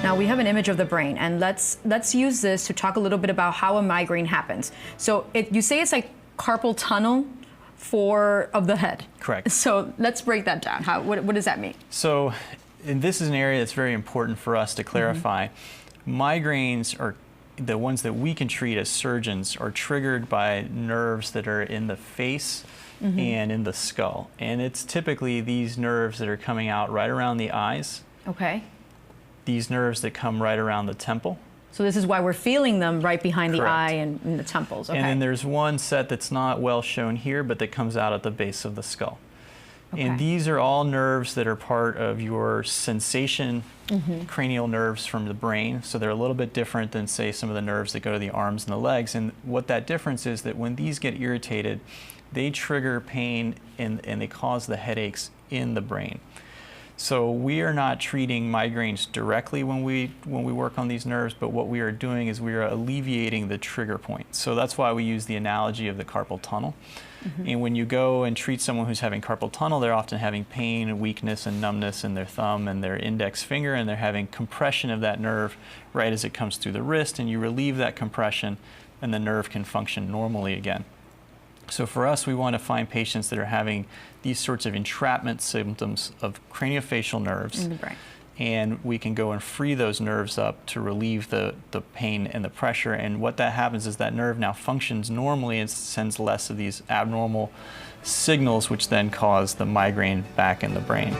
Now we have an image of the brain, and let's use this to talk a little bit about how a migraine happens. So you say it's like carpal tunnel of the head. Correct. So let's break that down. What does that mean? So this is an area that's very important for us to clarify. Migraines are the ones that we can treat as surgeons are triggered by nerves that are in the face and in the skull. And it's typically these nerves that are coming out right around the eyes. Okay. These nerves that come right around the temple. So this is why we're feeling them right behind the Correct. eye and in the temples. Okay. And then there's one set that's not well shown here, but that comes out at the base of the skull. Okay. And these are all nerves that are part of your sensation cranial nerves from the brain. So they're a little bit different than, say, some of the nerves that go to the arms and the legs. And what that difference is that when these get irritated, they trigger pain and they cause the headaches in the brain. So we are not treating migraines directly when we work on these nerves, but what we are doing is we are alleviating the trigger point. So that's why we use the analogy of the carpal tunnel. And when you go and treat someone who's having carpal tunnel, they're often having pain and weakness and numbness in their thumb and their index finger, and they're having compression of that nerve right as it comes through the wrist, and you relieve that compression and the nerve can function normally again. So for us, we want to find patients that are having these sorts of entrapment symptoms of craniofacial nerves. In the brain. And we can go and free those nerves up to relieve the pain and the pressure. And what that happens is that nerve now functions normally and sends less of these abnormal signals, which then cause the migraine back in the brain.